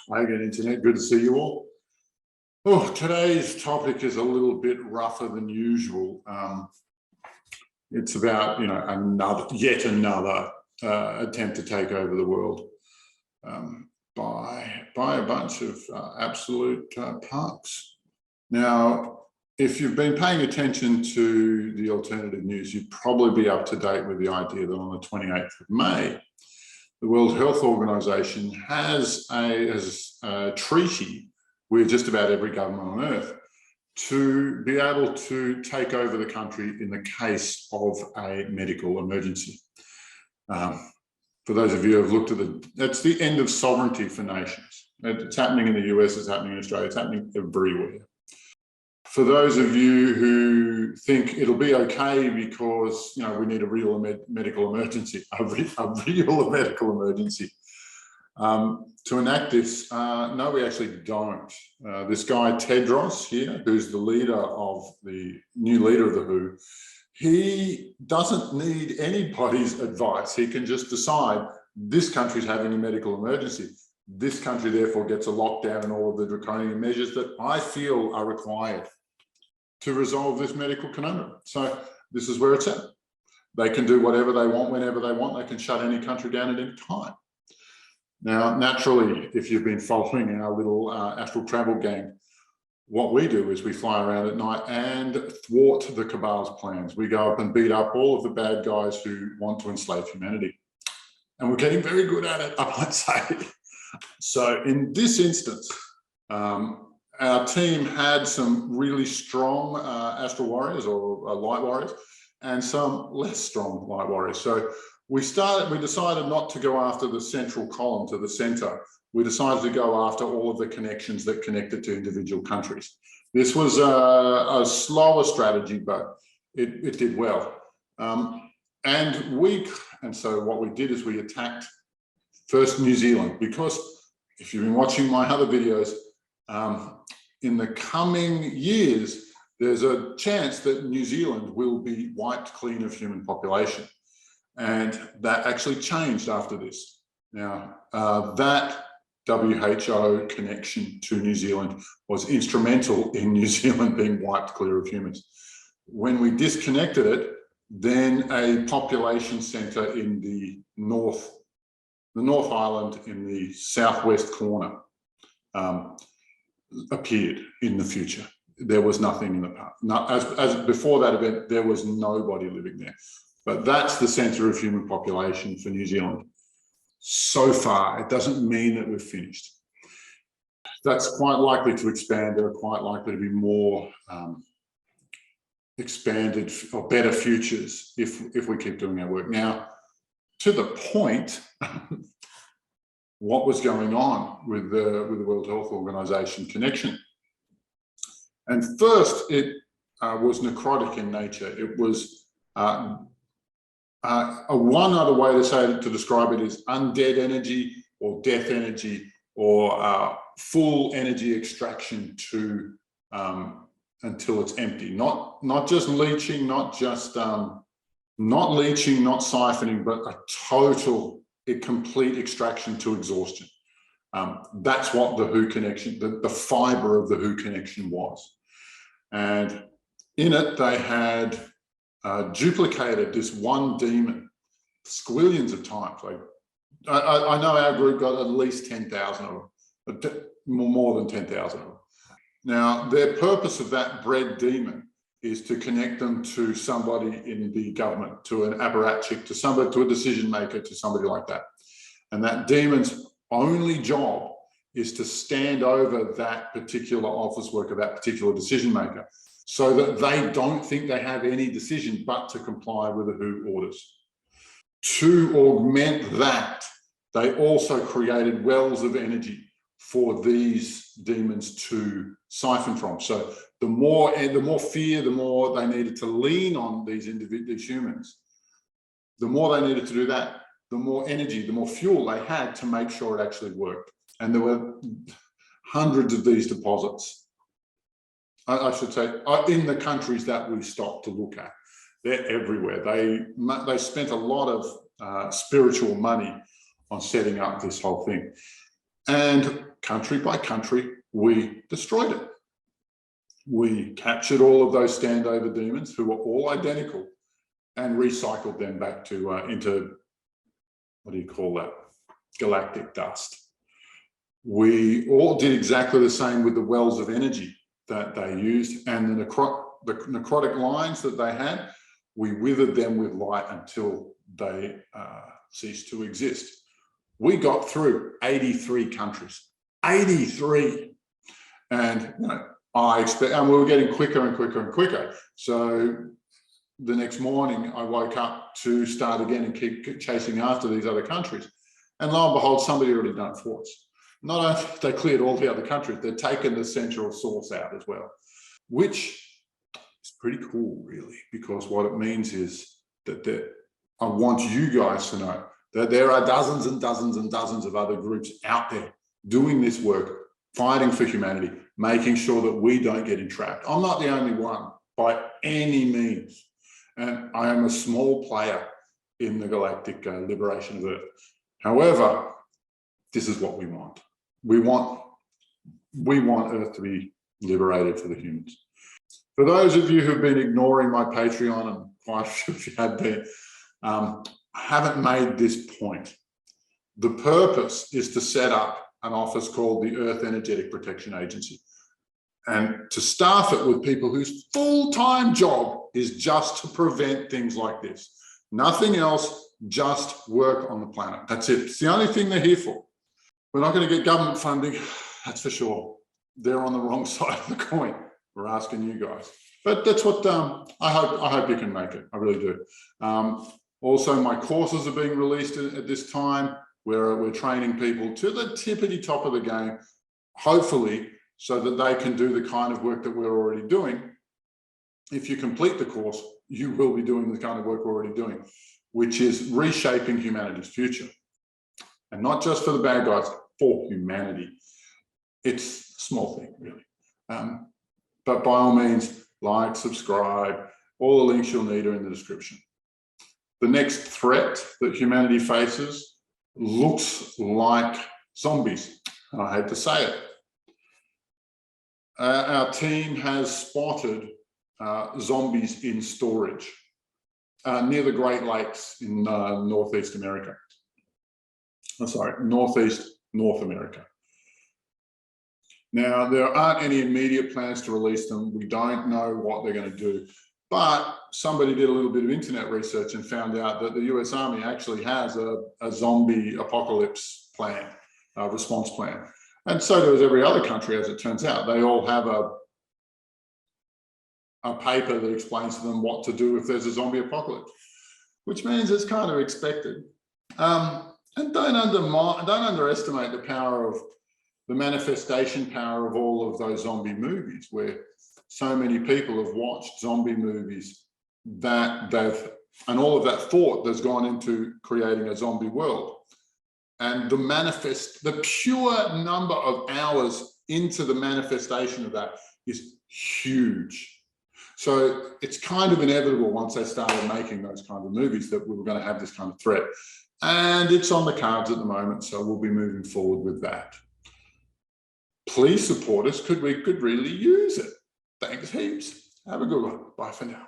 Hi again, Internet. Good to see you all. Oh, today's topic is a little bit rougher than usual. It's about, yet another attempt to take over the world by a bunch of absolute punks. Now, if you've been paying attention to the alternative news, you'd probably be up to date with the idea that on the 28th of May, the World Health Organization has a treaty with just about every government on Earth to be able to take over the country in the case of a medical emergency. For those of you who have looked at that's the end of sovereignty for nations. It's happening in the US, it's happening in Australia, it's happening everywhere. For those of you who think it'll be okay because we need a real medical emergency, a real medical emergency to enact this, no, we actually don't. This guy Tedros here, who's the new leader of the WHO, he doesn't need anybody's advice. He can just decide this country's having a medical emergency. This country therefore gets a lockdown and all of the draconian measures that I feel are required to resolve this medical conundrum. So this is where it's at. They can do whatever they want, whenever they want. They can shut any country down at any time. Now, naturally, if you've been following our little Astral travel gang, what we do is we fly around at night and thwart the cabal's plans. We go up and beat up all of the bad guys who want to enslave humanity. And we're getting very good at it, I might say. So in this instance, our team had some really strong astral warriors or light warriors and some less strong light warriors. So we decided not to go after the central column to the center. We decided to go after all of the connections that connected to individual countries. This was a slower strategy, but it did well. And so what we did is we attacked first New Zealand, because if you've been watching my other videos, in the coming years, there's a chance that New Zealand will be wiped clean of human population. And that actually changed after this. Now, that W.H.O connection to New Zealand was instrumental in New Zealand being wiped clear of humans. When we disconnected it, then a population center in the North Island in the southwest corner appeared in the future. There was nothing in the past. As before that event, there was nobody living there. But that's the center of human population for New Zealand. So far, it doesn't mean that we're finished. That's quite likely to expand. There are quite likely to be more expanded or better futures if we keep doing our work. Now, to the point, what was going on with the World Health Organization connection? And first, it was necrotic in nature. It was one other way to describe it is undead energy or death energy or full energy extraction to until it's empty. Not just leaching, not siphoning, but a total, complete extraction to exhaustion. That's what the WHO connection, the fiber of the WHO connection was. And in it, they had duplicated this one demon squillions of times. Like I know our group got at least 10,000 of them, more than 10,000 of them. Now, their purpose of that bred demon is to connect them to somebody in the government, to an apparatchik, to a decision maker, to somebody like that. And that demon's only job is to stand over that particular office worker, that particular decision maker, so that they don't think they have any decision but to comply with the WHO orders. To augment that, they also created wells of energy for these demons to siphon from. So the more fear, the more they needed to lean on these humans. The more they needed to do that, the more energy, the more fuel they had to make sure it actually worked. And there were hundreds of these deposits, I should say, in the countries that we stopped to look at. They're everywhere. They spent a lot of spiritual money on setting up this whole thing. And country by country, we destroyed it. We captured all of those standover demons who were all identical and recycled them back to into, what do you call that? Galactic dust. We all did exactly the same with the wells of energy that they used, and the necrotic lines that they had, we withered them with light until they ceased to exist. We got through 83 countries, 83. And I expect, and we were getting quicker and quicker and quicker. So the next morning I woke up to start again and keep chasing after these other countries. And lo and behold, somebody already done it for us. Not only have they cleared all the other countries, they've taken the central source out as well, which is pretty cool, really, because what it means is that I want you guys to know that there are dozens and dozens and dozens of other groups out there doing this work, fighting for humanity, making sure that we don't get entrapped. I'm not the only one by any means. And I am a small player in the galactic liberation of Earth. However, this is what we want. We want Earth to be liberated for the humans. For those of you who've been ignoring my Patreon, and quite sure if you had been, I haven't made this point. The purpose is to set up an office called the Earth Energetic Protection Agency, and to staff it with people whose full-time job is just to prevent things like this. Nothing else, just work on the planet. That's it. It's the only thing they're here for. We're not going to get government funding, that's for sure. They're on the wrong side of the coin. We're asking you guys. But that's what I hope you can make it. I really do. Also, my courses are being released at this time, where we're training people to the tippity top of the game, hopefully, so that they can do the kind of work that we're already doing. If you complete the course, you will be doing the kind of work we're already doing, which is reshaping humanity's future. And not just for the bad guys, for humanity. It's a small thing, really. But by all means, like, subscribe, all the links you'll need are in the description. The next threat that humanity faces looks like zombies, and I hate to say it. Our team has spotted zombies in storage near the Great Lakes in Northeast America. Northeast North America. Now, there aren't any immediate plans to release them. We don't know what they're going to do. But somebody did a little bit of internet research and found out that the US Army actually has a zombie apocalypse plan, a response plan. And so does every other country, as it turns out. They all have a paper that explains to them what to do if there's a zombie apocalypse, which means it's kind of expected. And don't underestimate the power of the manifestation power of all of those zombie movies, where so many people have watched zombie movies and all of that thought that's gone into creating a zombie world. And the pure number of hours into the manifestation of that is huge. So it's kind of inevitable once they started making those kind of movies that we were going to have this kind of threat. And it's on the cards at the moment, so we'll be moving forward with that. Please support us, we could really use it. Thanks heaps. Have a good one. Bye for now.